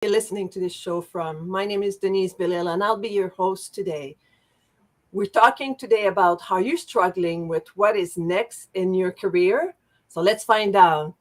you're listening to this show from. My name is Denise Belisle, and I'll be your host today. We're talking today about how you're struggling with what is next in your career. So let's find out.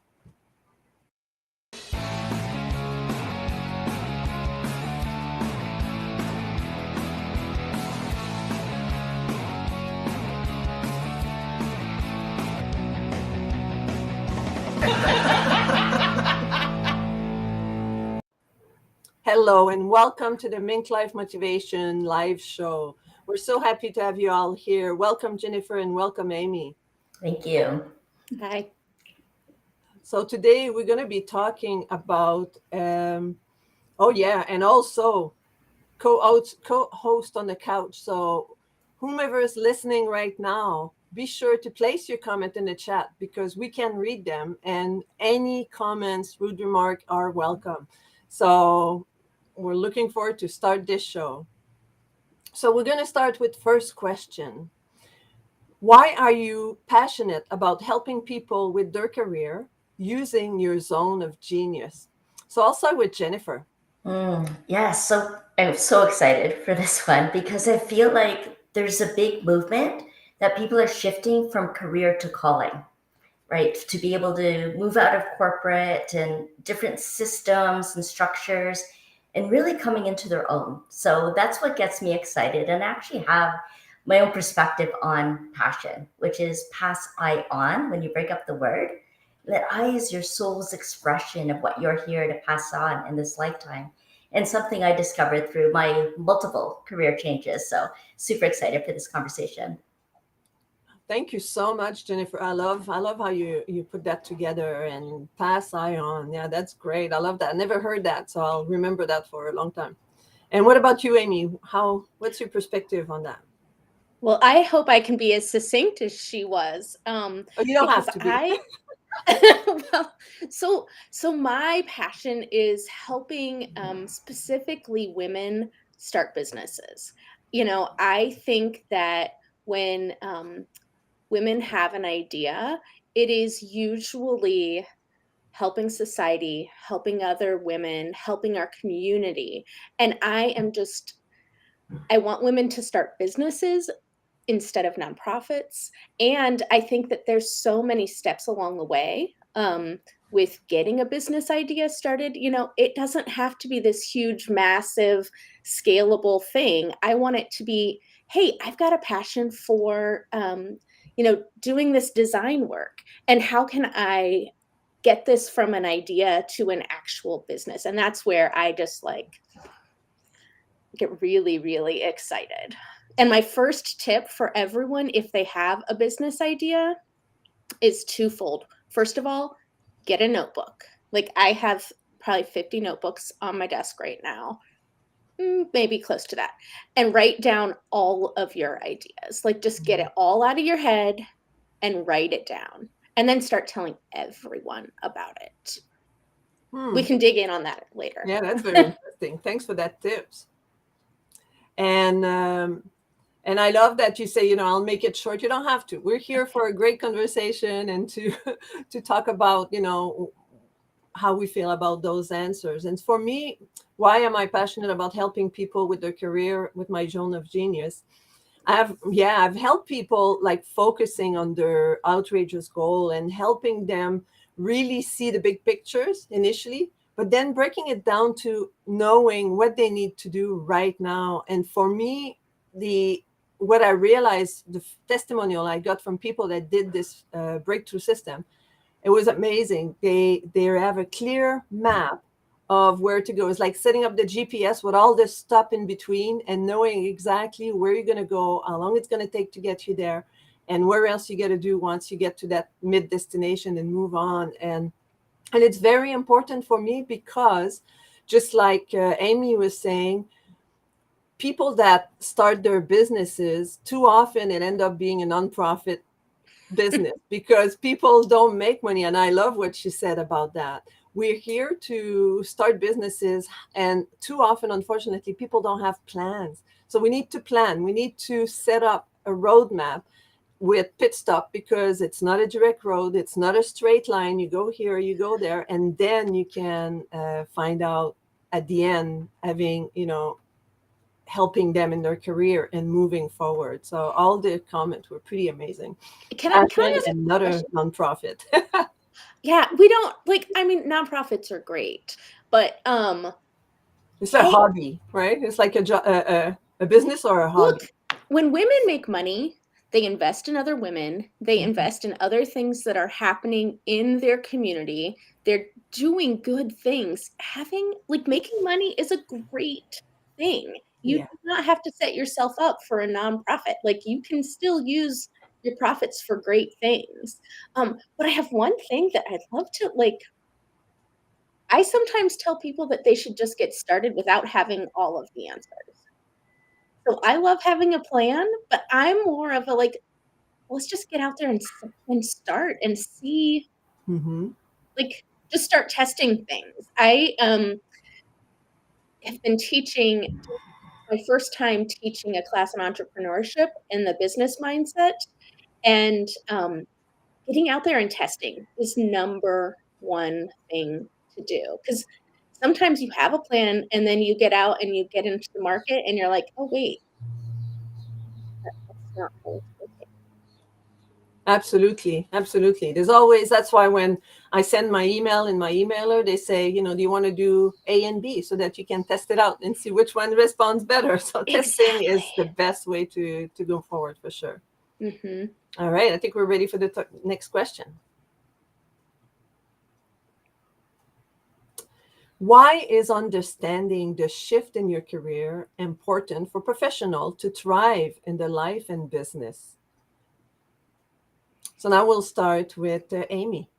Hello, and welcome to the MinkLife Motivation live show. We're so happy to have you all here. Welcome, Jennifer, and welcome, Aimee. Thank you. Hi. So today we're going to be talking about, and also co-host on the couch. So whomever is listening right now, be sure to place your comment in the chat because we can read them, and any comments, rude remark are welcome. So we're looking forward to start this show. So we're going to start with first question. Why are you passionate about helping people with their career using your zone of genius? So I'll start with Jennifer. So I'm so excited for this one because I feel like there's a big movement that people are shifting from career to calling, right? To be able to move out of corporate and different systems and structures and really coming into their own. So that's what gets me excited, and I actually have my own perspective on passion, which is pass I on when you break up the word. That I is your soul's expression of what you're here to pass on in this lifetime. And something I discovered through my multiple career changes. So super excited for this conversation. Thank you so much, Jennifer. I love how you put that together and pass I on. Yeah, that's great. I love that. I never heard that, so I'll remember that for a long time. And what about you, Aimee? What's your perspective on that? Well, I hope I can be as succinct as she was. Oh, you don't Because have to be. well, so my passion is helping specifically women start businesses. I think that when women have an idea, it is usually helping society, helping other women, helping our community. And I want women to start businesses instead of nonprofits. And I think that there's so many steps along the way with getting a business idea started. It doesn't have to be this huge, massive, scalable thing. I want it to be, hey, I've got a passion for, doing this design work. And how can I get this from an idea to an actual business? And that's where I just get really, really excited. And my first tip for everyone, if they have a business idea, is twofold. First of all, get a notebook. I have probably 50 notebooks on my desk right now, maybe close to that, and write down all of your ideas. Just get it all out of your head and write it down, and then start telling everyone about it. We can dig in on that later. Yeah, that's very interesting. Thanks for that tips. And I love that you say, I'll make it short. You don't have to. We're here for a great conversation and to to talk about, how we feel about those answers. And for me, why am I passionate about helping people with their career with my zone of genius? I've helped people focusing on their outrageous goal and helping them really see the big pictures initially, but then breaking it down to knowing what they need to do right now. And for me, what I realized, the testimonial I got from people that did this breakthrough system, it was amazing. They have a clear map of where to go. It's like setting up the GPS with all this stuff in between and knowing exactly where you're going to go, how long it's going to take to get you there, and where else you got to do once you get to that mid destination and move on. And it's very important for me because just like Aimee was saying, people that start their businesses, too often it end up being a nonprofit business because people don't make money. And I love what she said about that. We're here to start businesses, and too often, unfortunately, people don't have plans. So we need to plan. We need to set up a roadmap with pit stop, because it's not a direct road. It's not a straight line. You go here, you go there, and then you can find out at the end having, helping them in their career and moving forward. So all the comments were pretty amazing. Can I Passion, ask a another question? nonprofit. Yeah, we don't nonprofits are great, but It's a hobby, right? It's like a business or a look, hobby. when women make money, they invest in other women, they invest in other things that are happening in their community. They're doing good things. Making money is a great thing. You Yeah. do not have to set yourself up for a nonprofit. Like, you can still use your profits for great things. But I have one thing that I'd love to I sometimes tell people that they should just get started without having all of the answers. So I love having a plan, but I'm more of a, let's just get out there and start and see, Mm-hmm. like, just start testing things. I have been teaching my first time teaching a class on entrepreneurship and the business mindset, and getting out there and testing is number one thing to do. Because sometimes you have a plan and then you get out and you get into the market and you're like, "Oh, wait, that's not how it's working." Absolutely, absolutely. That's why when I send my email in my emailer, they say, do you want to do A and B so that you can test it out and see which one responds better. So testing Exactly. is the best way to go forward for sure. Mhm. All right, I think we're ready for the next question. Why is understanding the shift in your career important for professional to thrive in the life and business? So now we'll start with Aimee.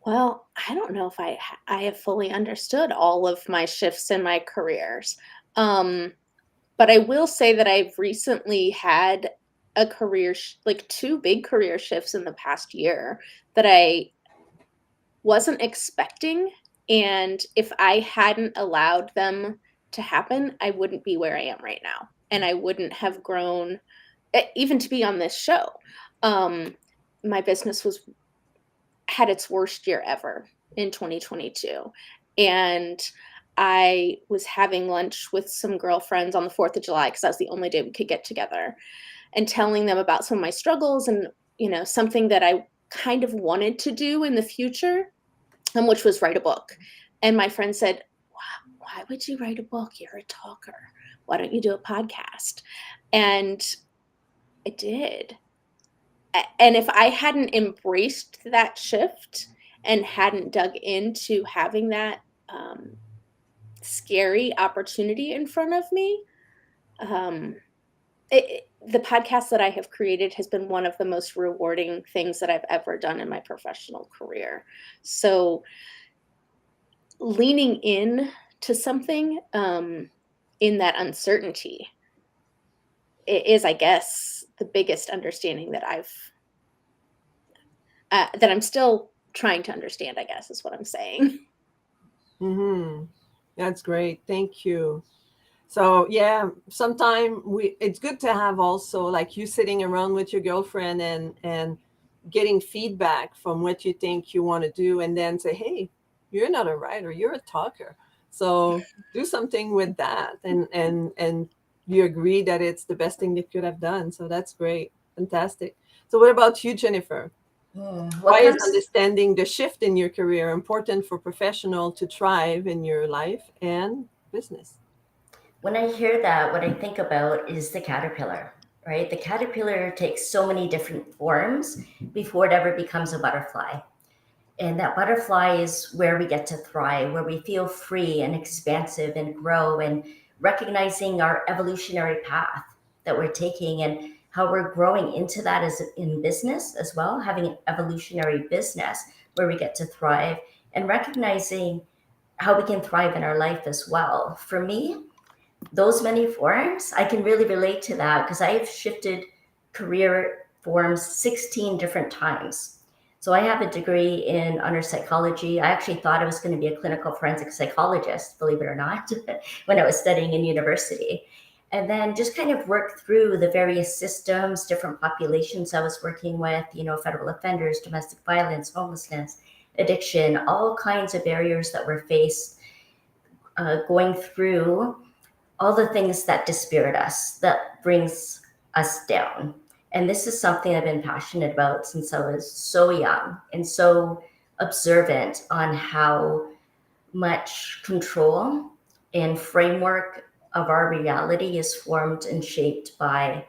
Well, I don't know if I have fully understood all of my shifts in my careers. Um, but I will say that I've recently had a like, 2 big career shifts in the past year that I wasn't expecting, and if I hadn't allowed them to happen, I wouldn't be where I am right now, and I wouldn't have grown, even to be on this show. Um, my business had its worst year ever in 2022, and I was having lunch with some girlfriends on the 4th of July because that was the only day we could get together, and telling them about some of my struggles and, something that I kind of wanted to do in the future, which was write a book. And my friend said, Why would you write a book? You're a talker. Why don't you do a podcast?" And I did. And if I hadn't embraced that shift and hadn't dug into having that scary opportunity in front of me, um, the podcast that I have created has been one of the most rewarding things that I've ever done in my professional career. So leaning in to something in that uncertainty is, I guess, the biggest understanding that I'm still trying to understand, I guess, is what I'm saying. Mm-hmm. That's great. Thank you. So yeah, sometime it's good to have also like you sitting around with your girlfriend and getting feedback from what you think you want to do and then say, hey, you're not a writer, you're a talker. So do something with that and you agree that it's the best thing they could have done. So that's great. Fantastic. So what about you, Jennifer? What Why is comes understanding the shift in your career important for professional to thrive in your life and business? when I hear that, what I think about is the caterpillar, right? The caterpillar takes so many different forms before it ever becomes a butterfly. And that butterfly is where we get to thrive, where we feel free and expansive and grow, and recognizing our evolutionary path that we're taking and how we're growing into that as in business as well, having an evolutionary business where we get to thrive, and recognizing how we can thrive in our life as well. For me, those many forms, I can really relate to that because I've shifted career forms 16 different times. So I have a degree in under psychology. I actually thought I was going to be a clinical forensic psychologist, believe it or not, when I was studying in university. And then just kind of worked through the various systems, different populations I was working with, federal offenders, domestic violence, homelessness, addiction, all kinds of barriers that were faced going through all the things that dispirit us, that brings us down. And this is something I've been passionate about since I was so young and so observant on how much control and framework of our reality is formed and shaped by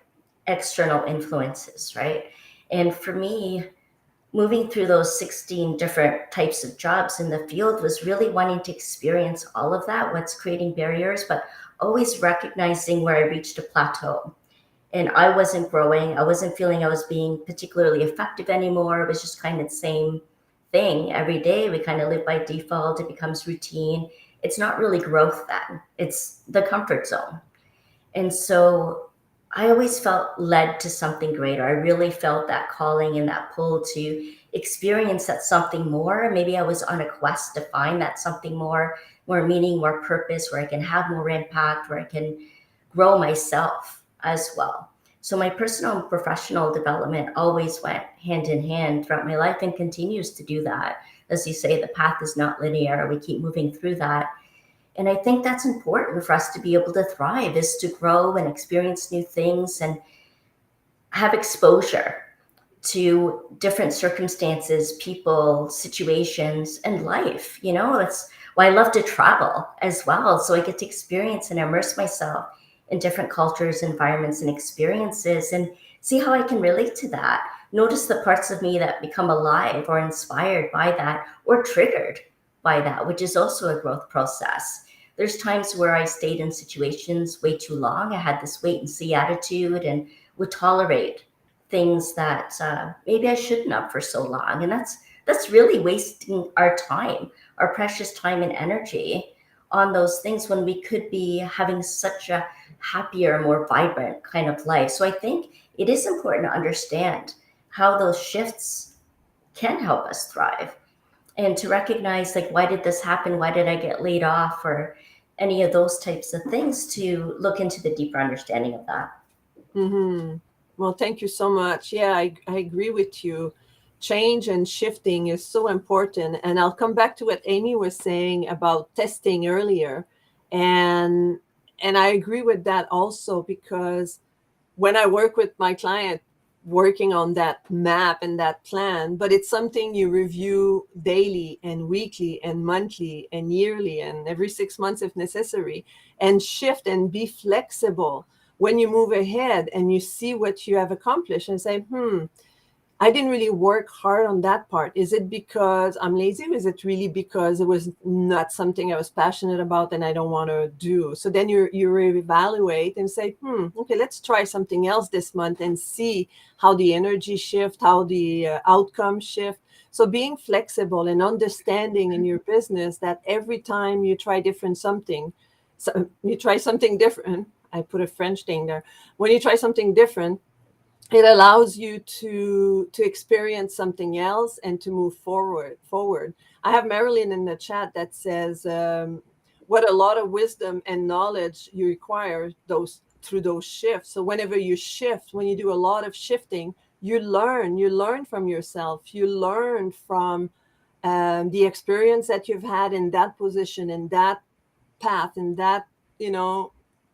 external influences, right? And for me, moving through those 16 different types of jobs in the field was really wanting to experience all of that, what's creating barriers, but always recognizing where I reached a plateau and I wasn't growing. I wasn't feeling I was being particularly effective anymore. It was just kind of the same thing every day. We kind of live by default. It becomes routine. It's not really growth then, it's the comfort zone. And so I always felt led to something greater. I really felt that calling and that pull to experience that something more. Maybe I was on a quest to find that something more, more meaning, more purpose, where I can have more impact, where I can grow myself as well. So my personal and professional development always went hand in hand throughout my life and continues to do that. As you say, the path is not linear. We keep moving through that. And I think that's important for us to be able to thrive, is to grow and experience new things and have exposure to different circumstances, people, situations, and life. You know, that's why I love to travel as well. So I get to experience and immerse myself in different cultures, environments, and experiences and see how I can relate to that. Notice the parts of me that become alive or inspired by that or triggered by that, which is also a growth process. There's times where I stayed in situations way too long. I had this wait and see attitude and would tolerate things that maybe I shouldn't have for so long, and that's really wasting our time, our precious time and energy on those things when we could be having such a happier, more vibrant kind of life. So I think it is important to understand how those shifts can help us thrive and to recognize, like, why did this happen? Why did I get laid off? Or any of those types of things, to look into the deeper understanding of that. Mm-hmm. Well, thank you so much. Yeah, I agree with you. Change and shifting is so important. And I'll come back to what Aimee was saying about testing earlier. And I agree with that also, because when I work with my client, working on that map and that plan, but it's something you review daily and weekly and monthly and yearly and every 6 months if necessary, and shift and be flexible when you move ahead and you see what you have accomplished and say, I didn't really work hard on that part. Is it because I'm lazy? Or is it really because it was not something I was passionate about and I don't want to do? So then you reevaluate and say, okay, let's try something else this month and see how the energy shift, how the outcome shift. So being flexible and understanding in your business that every time you try something, so you try something different. I put a French thing there. When you try something different, it allows you to experience something else and to move forward. I have Marilyn in the chat that says, what a lot of wisdom and knowledge you require through those shifts. So whenever you shift, when you do a lot of shifting, you learn from yourself, you learn from the experience that you've had in that position, in that path, in that,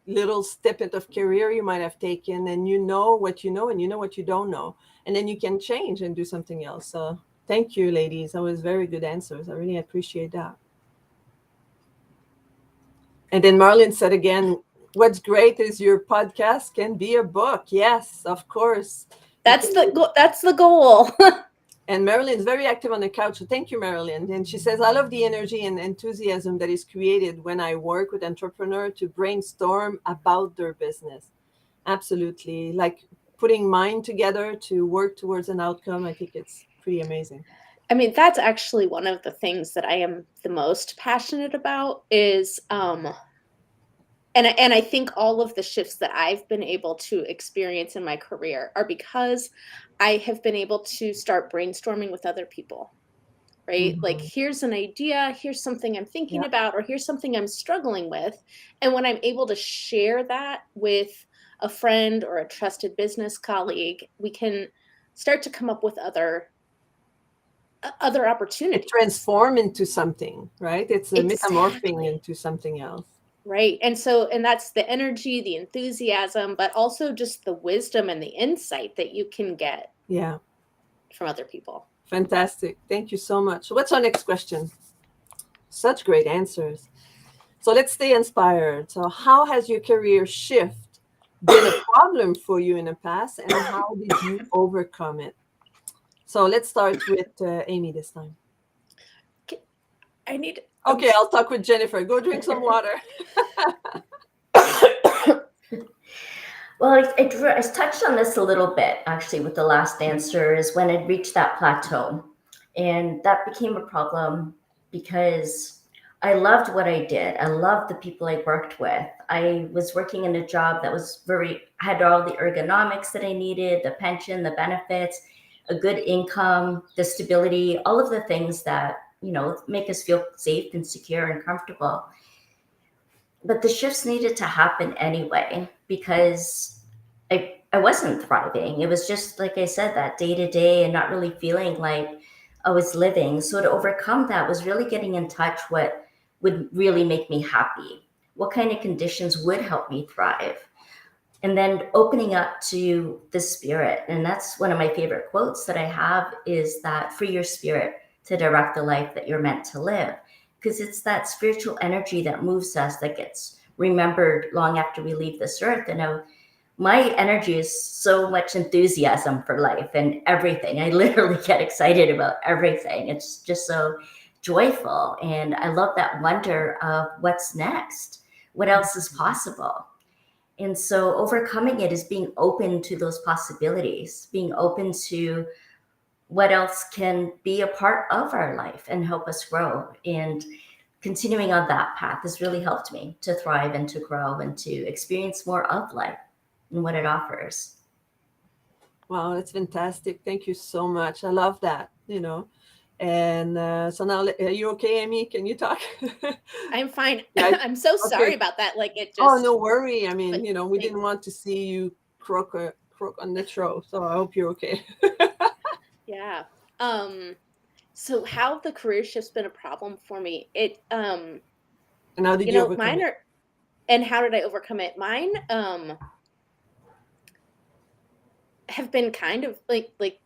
little snippet of career you might have taken, and you know what you know and you know what you don't know, and then you can change and do something else. So thank you, ladies. That was very good answers. I really appreciate that. And then Marlene said again, what's great is your podcast can be a book. Yes, of course. That's the goal. And Marilyn's very active on the couch. So thank you, Marilyn. And she says, I love the energy and enthusiasm that is created when I work with entrepreneurs to brainstorm about their business. Absolutely. Like putting mind together to work towards an outcome. I think it's pretty amazing. I mean, that's actually one of the things that I am the most passionate about is, and I think all of the shifts that I've been able to experience in my career are because I have been able to start brainstorming with other people, right? Like, here's an idea, here's something I'm thinking about, or here's something I'm struggling with. And when I'm able to share that with a friend or a trusted business colleague, we can start to come up with other other It opportunities. transforms into something, right? It's a metamorphing Exactly. into something else. Right. And that's the energy, the enthusiasm, but also just the wisdom and the insight that you can get Yeah. from other people. Fantastic. Thank you so much. What's our next question? Such great answers. So let's stay inspired. So, how has your career shift been a problem for you in the past, and how did you overcome it? So, let's start with Aimee this time. I need. Okay, I'll talk with Jennifer. Go drink some water. Well, I touched on this a little bit actually with the last answer, is when it reached that plateau. And that became a problem because I loved what I did. I loved the people I worked with. I was working in a job that was had all the ergonomics that I needed, the pension, the benefits, a good income, the stability, all of the things that, make us feel safe and secure and comfortable. But the shifts needed to happen anyway because I wasn't thriving. It was just like I said, that day to day and not really feeling like I was living. So to overcome that was really getting in touch what would really make me happy. What kind of conditions would help me thrive? And then opening up to the spirit. And that's one of my favorite quotes that I have, is that free your spirit to direct the life that you're meant to live. Because it's that spiritual energy that moves us, that gets remembered long after we leave this earth. And my energy is so much enthusiasm for life and everything. I literally get excited about everything. It's just so joyful. And I love that wonder of what's next, what else is possible. And so overcoming it is being open to those possibilities, being open to what else can be a part of our life and help us grow. And continuing on that path has really helped me to thrive and to grow and to experience more of life and what it offers. Wow, that's fantastic. Thank you so much. I love that, And so now, are you okay, Aimee? Can you talk? I'm fine. Yeah. I'm so sorry Okay. about that. Like it Oh, just. no worry. I mean, But we thank didn't want to see you croak on the throw. So I hope you're okay. Yeah. So how the career shift's been a problem for me? And how did you overcome Mine it? are. And how did I overcome it? Mine have been kind of like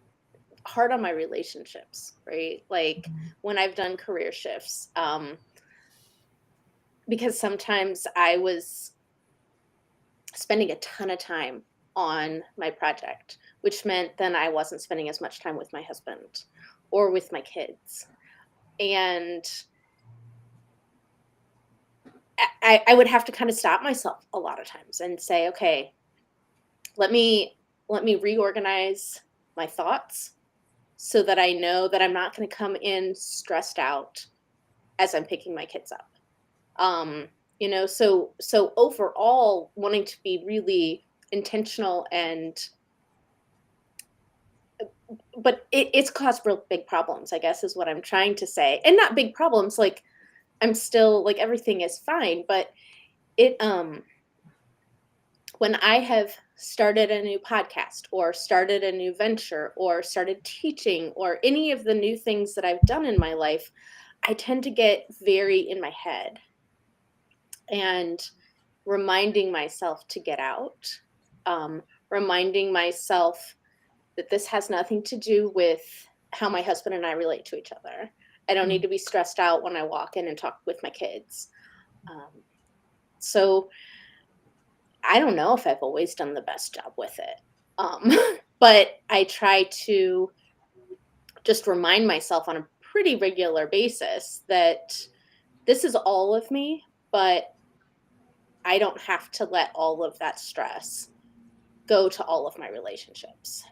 hard on my relationships, right? Like when I've done career shifts, because sometimes I was spending a ton of time on my project, which meant then I wasn't spending as much time with my husband or with my kids. And I would have to kind of stop myself a lot of times and say, okay, let me reorganize my thoughts so that I know that I'm not going to come in stressed out as I'm picking my kids up. So overall wanting to be really intentional, but it's caused real big problems, I guess is what I'm trying to say. And not big problems, like I'm still like everything is fine, but it when I have started a new podcast or started a new venture or started teaching or any of the new things that I've done in my life, I tend to get very in my head and reminding myself to get out, reminding myself that this has nothing to do with how my husband and I relate to each other. I don't need to be stressed out when I walk in and talk with my kids. So I don't know if I've always done the best job with it. But I try to just remind myself on a pretty regular basis that this is all of me, but I don't have to let all of that stress go to all of my relationships.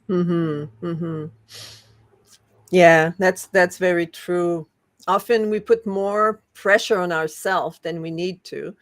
Mm-hmm. Mm-hmm. Yeah, that's very true. Often we put more pressure on ourselves than we need to,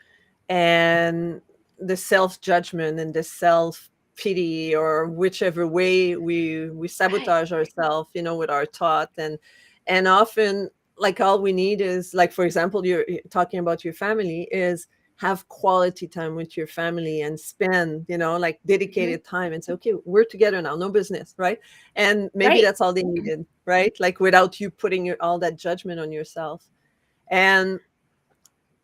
and the self judgment and the self pity, or whichever way we Right. sabotage ourselves, with our thought, and often, like, all we need is, like, for example, you're talking about your family, is have quality time with your family and spend, like Mhm. dedicated time and say, okay, we're together now, no business, right? And maybe Right. that's all they needed, right? Like without you putting all that judgment on yourself. And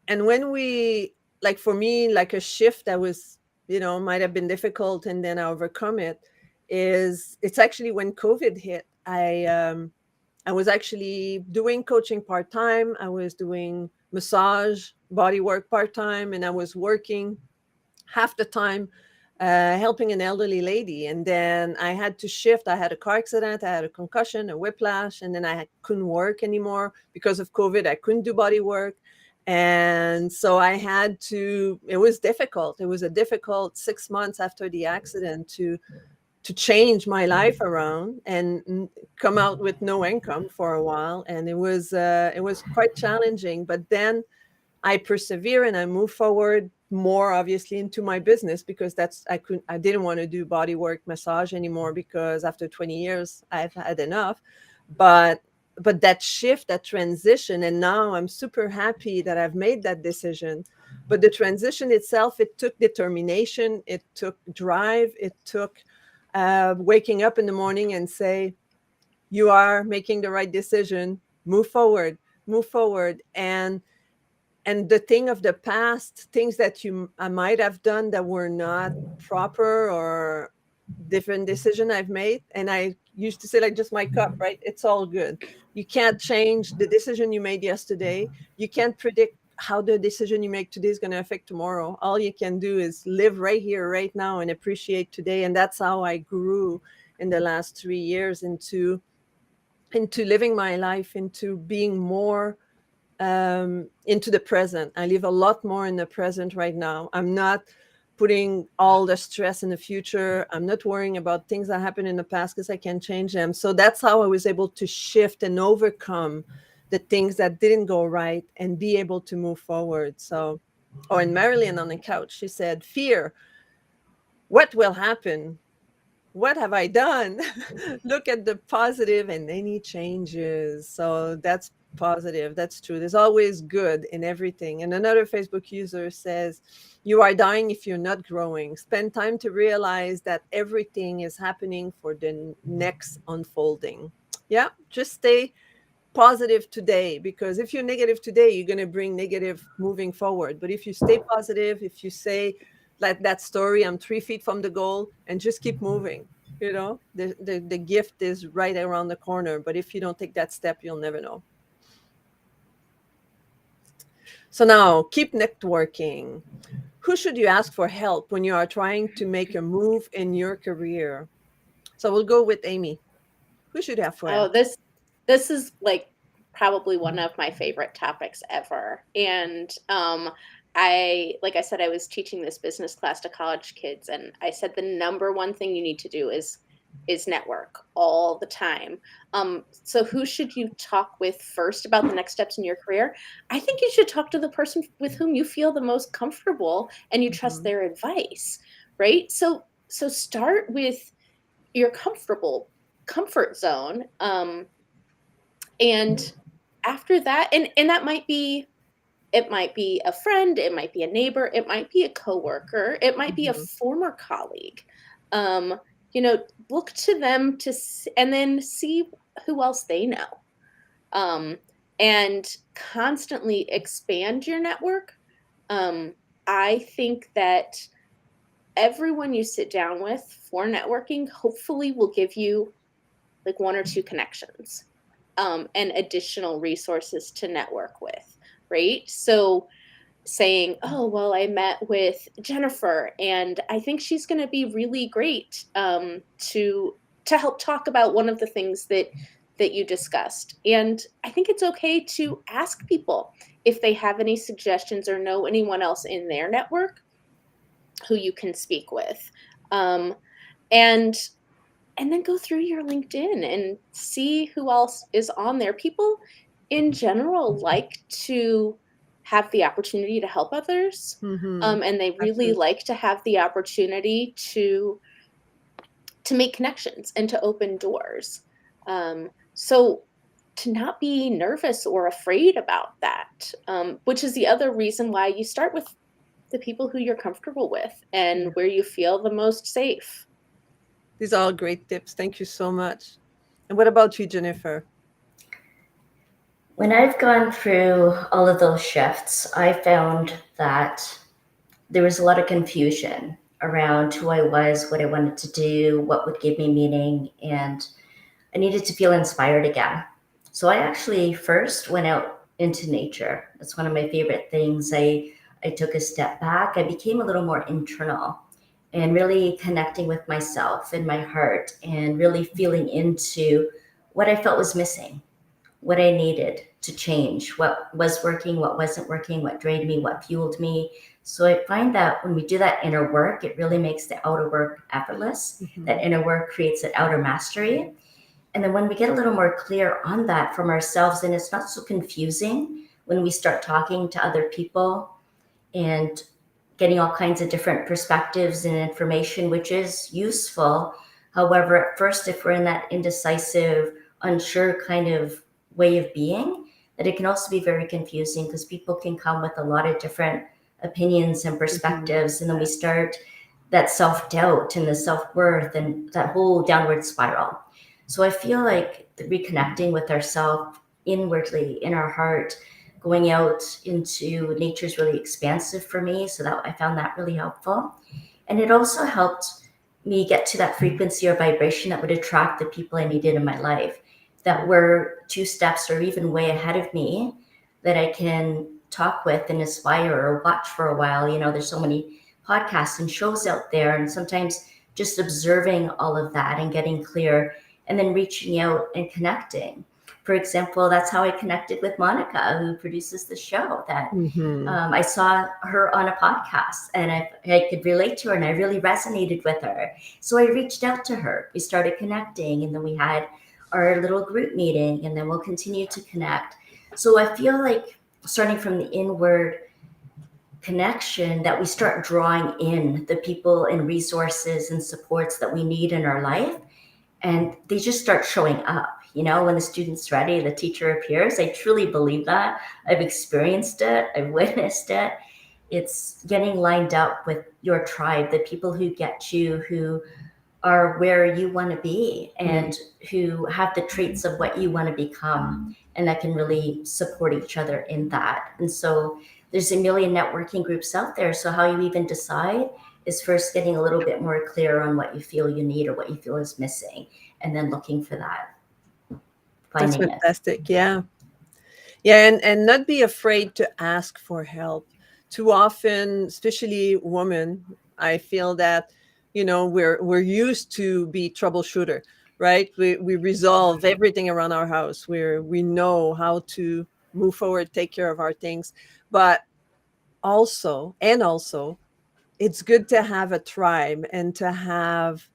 when we, like for me, like a shift that was, might have been difficult and then I overcome it, is it's actually when COVID hit. I was actually doing coaching part-time. I was doing massage, body work part-time, and I was working half the time helping an elderly lady. And then I had to shift. I had a car accident, I had a concussion, a whiplash, and then couldn't work anymore because of COVID. I couldn't do body work. And so I had to, it was difficult. It was a difficult 6 months after the accident to change my life around and come out with no income for a while. And it was quite challenging. But then I persevere and I move forward more obviously into my business, because I didn't want to do body work massage anymore, because after 20 years I've had enough. But that shift, that transition, and now I'm super happy that I've made that decision. But the transition itself, it took determination, it took drive, it took waking up in the morning and say, you are making the right decision, move forward, move forward. And the thing of the past, things that I might have done that were not proper, or different decision I've made. And I used to say, like, just my cup, right? It's all good. You can't change the decision you made yesterday. You can't predict how the decision you make today is going to affect tomorrow. All you can do is live right here, right now, and appreciate today. And that's how I grew in the last 3 years into living my life, into being more into the present. I live a lot more in the present right now. I'm not putting all the stress in the future. I'm not worrying about things that happened in the past, because I can't change them. So that's how I was able to shift and overcome the things that didn't go right and be able to move forward. So, and Marilyn on the couch, she said, fear, what will happen? What have I done? Look at the positive, and any changes. So that's positive. That's true. There's always good in everything. And another Facebook user says, you are dying if you're not growing. Spend time to realize that everything is happening for the next unfolding. Yeah, just stay positive today, because if you're negative today, you're going to bring negative moving forward. But if you stay positive, if you say, like that story, I'm 3 feet from the goal, and just keep moving, the gift is right around the corner. But if you don't take that step, you'll never know. So now, keep networking. Who should you ask for help when you are trying to make a move in your career? So we'll go with Aimee. Who should you have for Oh, help? this is like probably one of my favorite topics ever. And like I said, I was teaching this business class to college kids, and I said the number one thing you need to do is network all the time. So who should you talk with first about the next steps in your career? I think you should talk to the person with whom you feel the most comfortable and you trust Mhm. their advice, right? So start with your comfort zone. And after that, and that might be, it might be a friend, it might be a neighbor, it might be a coworker, it might be a Mhm. former colleague. Um, Look to them and then see who else they know. Um, and constantly expand your network. Um, I think that everyone you sit down with for networking hopefully will give you like one or two connections, and additional resources to network with, right? So saying, oh, well, I met with Jennifer and I think she's going to be really great, to help talk about one of the things that you discussed. And I think it's okay to ask people if they have any suggestions or know anyone else in their network who you can speak with. Um, and and then go through your LinkedIn and see who else is on there. People in general like to have the opportunity to help others. Mhm. And they really Absolutely. like to have the opportunity to make connections and to open doors. So to not be nervous or afraid about that, which is the other reason why you start with the people who you're comfortable with and where you feel the most safe. These are all great tips. Thank you so much. And what about you, Jennifer? When I've gone through all of those shifts, I found that there was a lot of confusion around who I was, what I wanted to do, what would give me meaning, and I needed to feel inspired again. So I actually first went out into nature. That's one of my favorite things. I took a step back. I became a little more internal and really connecting with myself and my heart and really feeling into what I felt was missing, what I needed to change, what was working, what wasn't working, what drained me, what fueled me. So I find that when we do that inner work, it really makes the outer work effortless. That inner work creates an outer mastery. And then when we get a little more clear on that from ourselves, and it's not so confusing when we start talking to other people and getting all kinds of different perspectives and information, which is useful. However, at first, if we're in that indecisive, unsure kind of way of being, that it can also be very confusing because people can come with a lot of different opinions and perspectives. And then we start that self-doubt and the self-worth and that whole downward spiral. So I feel like reconnecting with ourselves inwardly in our heart, going out into nature is really expansive for me. So that I found that really helpful. And it also helped me get to that frequency or vibration that would attract the people I needed in my life that were 2 steps or even way ahead of me that I can talk with and aspire or watch for a while. You know, there's so many podcasts and shows out there, and sometimes just observing all of that and getting clear and then reaching out and connecting. For example, that's how I connected with Monica, who produces the show. That I saw her on a podcast and I could relate to her and I really resonated with her. So I reached out to her. We started connecting and then we had our little group meeting and then we'll continue to connect. So I feel like starting from the inward connection that we start drawing in the people and resources and supports that we need in our life. And they just start showing up. You know, when the student's ready, the teacher appears. I truly believe that. I've experienced it. I've witnessed it. It's getting lined up with your tribe, the people who get you, who are where you want to be and who have the traits of what you want to become, and that can really support each other in that. And so there's a million networking groups out there. So how you even decide is first getting a little bit more clear on what you feel you need or what you feel is missing, and then looking for that, That's finding it. fantastic. Yeah. Yeah. And not be afraid to ask for help. Too often, especially women, I feel that, you know, we're used to be troubleshooter, right? We resolve everything around our house. We know how to move forward, take care of our things. But also, it's good to have a tribe and to have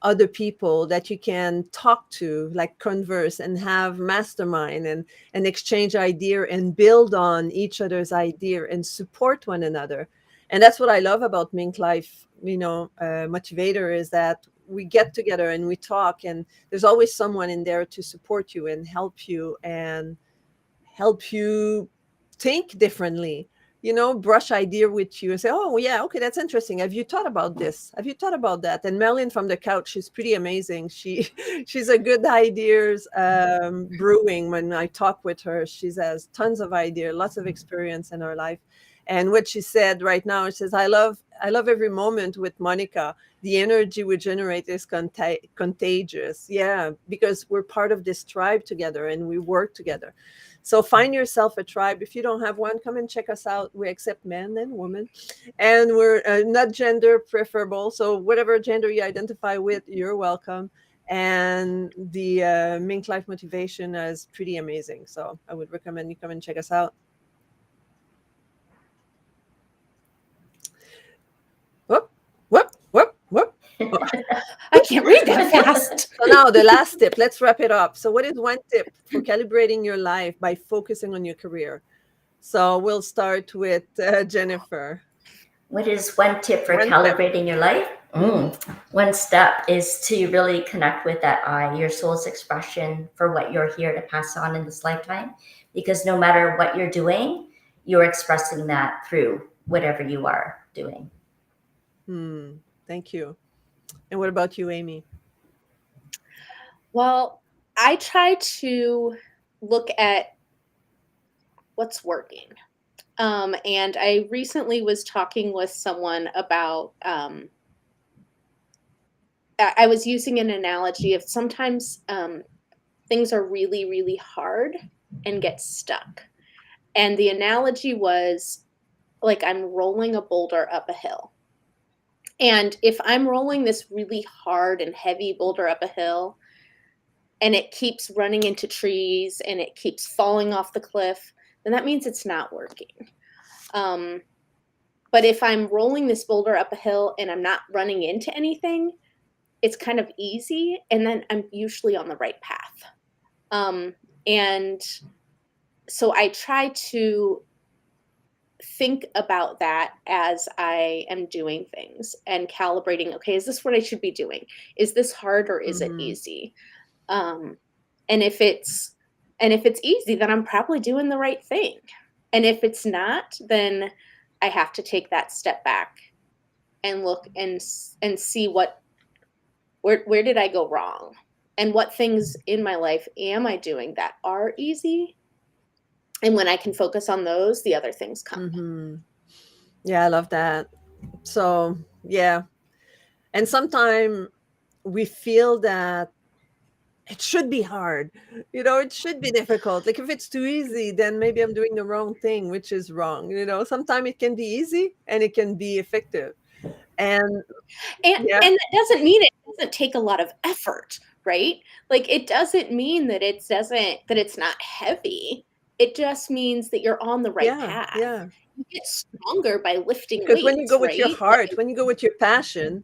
other people that you can talk to, like converse and have mastermind and exchange idea and build on each other's idea and support one another. And that's what I love about MinkLife, you know, Motivator, is that we get together and we talk, and there's always someone in there to support you and help you think differently, you know, brush idea with you and say, oh yeah, okay, that's interesting, have you thought about this, have you thought about that? And Marilyn from the couch, she's pretty amazing. She's a good ideas brewing. When I talk with her, she has tons of ideas, lots of experience in her life. And what she said right now, she says, I love every moment with Monica. The energy we generate is contagious. Yeah, because we're part of this tribe together and we work together. So find yourself a tribe. If you don't have one, come and check us out. We accept men and women, and we're not gender preferable. So whatever gender you identify with, you're welcome. And the Mink Life Motivation is pretty amazing. So I would recommend you come and check us out. Whoop, whoop, whoop, whoop. I can't read that fast. So now the last tip, let's wrap it up. So what is one tip for calibrating your life by focusing on your career? So we'll start with Jennifer. What is one tip for One calibrating your life? One step is to really connect with that I, your soul's expression for what you're here to pass on in this lifetime. Because no matter what you're doing, you're expressing that through whatever you are doing. Thank you. And what about you, Aimee? Well, I try to look at what's working. And I recently was talking with someone about, I was using an analogy of sometimes things are really, really hard and get stuck. And the analogy was like I'm rolling a boulder up a hill. And if I'm rolling this really hard and heavy boulder up a hill and it keeps running into trees and it keeps falling off the cliff, then that means it's not working. But if I'm rolling this boulder up a hill and I'm not running into anything, it's kind of easy. And then I'm usually on the right path. And so I try to think about that as I am doing things and calibrating. Okay, is this what I should be doing? Is this hard or is it easy? And if it's easy, then I'm probably doing the right thing. And if it's not, then I have to take that step back and look and see where did I go wrong, and what things in my life am I doing that are easy. And when I can focus on those, the other things come. Yeah, I love that. So, yeah. And sometimes we feel that it should be hard. It should be difficult. Like if it's too easy, then maybe I'm doing the wrong thing, which is wrong. Sometimes it can be easy and it can be effective. And yeah, And that doesn't mean it doesn't take a lot of effort, right? Like it doesn't mean that it's not heavy. It just means that you're on the right yeah, path. yeah. You get stronger by lifting Because when you go weights, with your right? heart, when you go with your passion,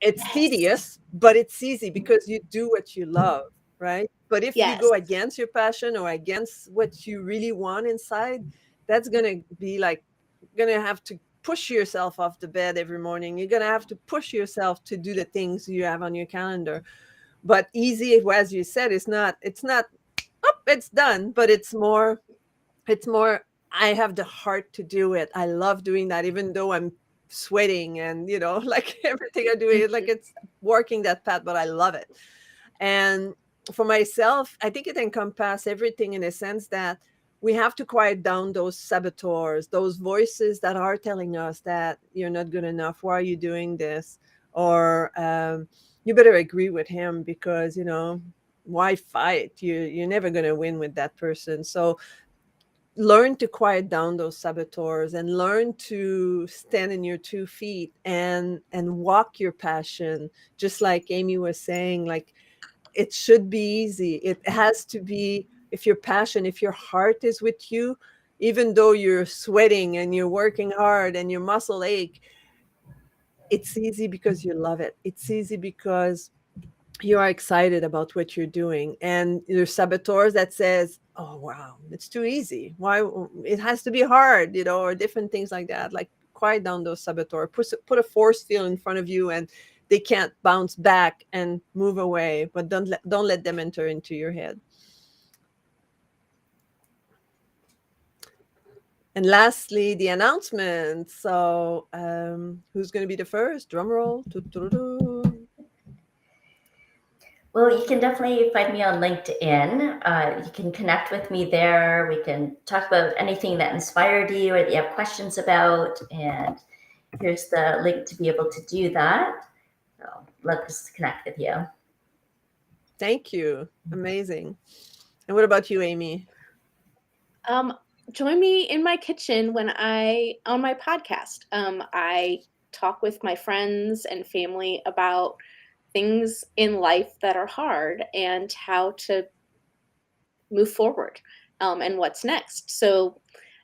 it's Yes. tedious, but it's easy because you do what you love, right? But if you Yes. go against your passion or against what you really want inside, that's going to be like, going to have to push yourself off the bed every morning. You're going to have to push yourself to do the things you have on your calendar. But easy, as you said, it's not, oh, it's done, but it's more, I have the heart to do it. I love doing that, even though I'm sweating and, like everything I do is like it's working that path, but I love it. And for myself, I think it encompasses everything in a sense that we have to quiet down those saboteurs, those voices that are telling us that you're not good enough. Why are you doing this? Or you better agree with him because, why fight? You're never going to win with that person. So learn to quiet down those saboteurs and learn to stand in your 2 feet and walk your passion, just like Aimee was saying. Like it should be easy. It has to be, if your passion, if your heart is with you, even though you're sweating and you're working hard and your muscle ache, it's easy because you love it. It's easy because you are excited about what you're doing. And there's saboteurs that says, oh wow, it's too easy, why it has to be hard, or different things like that. Like quiet down those saboteurs, put a force field in front of you and they can't bounce back and move away, but don't let them enter into your head. And lastly, the announcement. So who's going to be the first? Drum roll. Well, you can definitely find me on LinkedIn. You can connect with me there. We can talk about anything that inspired you or that you have questions about. And here's the link to be able to do that. So let's connect with you. Thank you. Amazing. And what about you, Aimee? Join me in my kitchen on my podcast. I talk with my friends and family about things in life that are hard and how to move forward, and what's next. So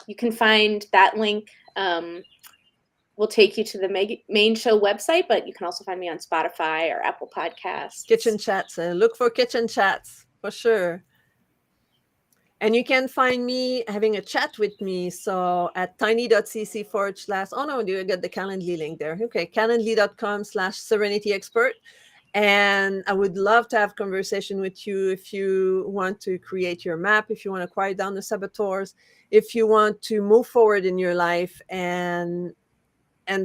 you can find that link. Will take you to the main show website, but you can also find me on Spotify or Apple Podcasts. Kitchen chats. Look for kitchen chats for sure. And you can find me having a chat with me. So at tiny.cc/, oh no, you get the Calendly link there. Okay, calendly.com/serenity expert. And I would love to have conversation with you if you want to create your map, if you want to quiet down the saboteurs, if you want to move forward in your life. And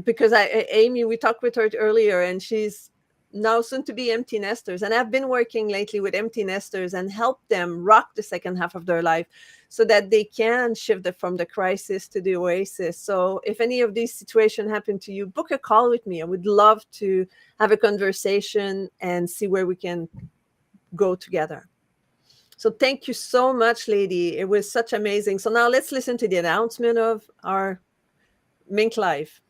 because Aimee, we talked with her earlier, and she's now soon to be empty nesters. And I've been working lately with empty nesters and help them rock the second half of their life so that they can shift from the crisis to the oasis. So if any of these situations happen to you, book a call with me. I would love to have a conversation and see where we can go together. So thank you so much, lady. It was such amazing. So now let's listen to the announcement of our MinkLife.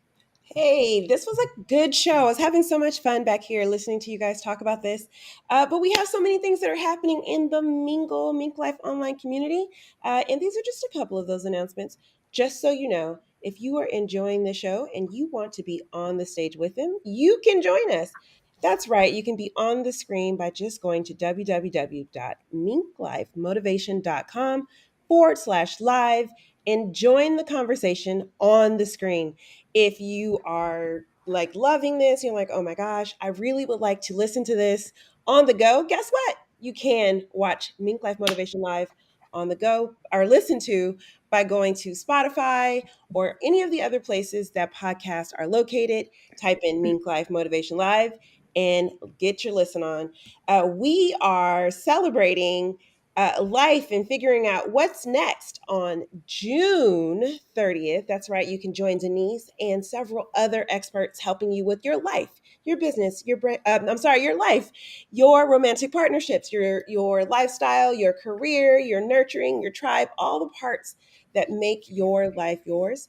Hey, this was a good show. I was having so much fun back here listening to you guys talk about this. But we have so many things that are happening in the MinkLife online community. And these are just a couple of those announcements. Just so you know, if you are enjoying the show and you want to be on the stage with them, you can join us. That's right. You can be on the screen by just going to www.minklifemotivation.com/live and join the conversation on the screen. If you are like loving this, you're like, oh my gosh, I really would like to listen to this on the go. Guess what? You can watch Mink Life Motivation Live on the go or listen to by going to Spotify or any of the other places that podcasts are located. Type in Mink Life Motivation Live and get your listen on. We are celebrating life and figuring out what's next on June 30th. That's right. You can join Denise and several other experts helping you with your life, your business, your life, your romantic partnerships, your lifestyle, your career, your nurturing, your tribe, all the parts that make your life yours.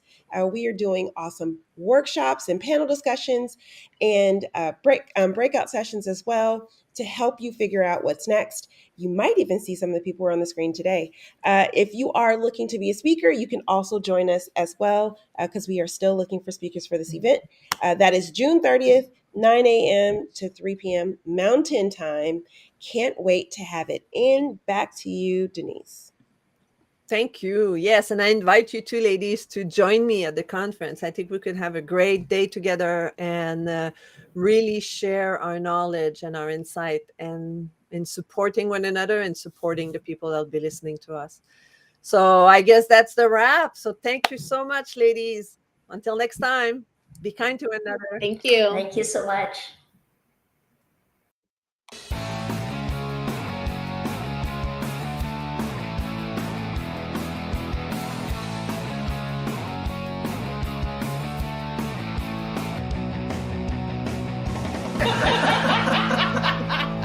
We are doing awesome workshops and panel discussions and breakout sessions as well to help you figure out what's next. You might even see some of the people who are on the screen today. If you are looking to be a speaker, you can also join us as well because we are still looking for speakers for this event. That is June 30th, 9 a.m. to 3 p.m. Mountain Time. Can't wait to have it. And back to you, Denise. Thank you. Yes, and I invite you two ladies to join me at the conference. I think we could have a great day together and really share our knowledge and our insight and in supporting one another and supporting the people that'll be listening to us. So I guess that's the wrap. So thank you so much, ladies. Until next time, be kind to one another. Thank you. Thank you so much.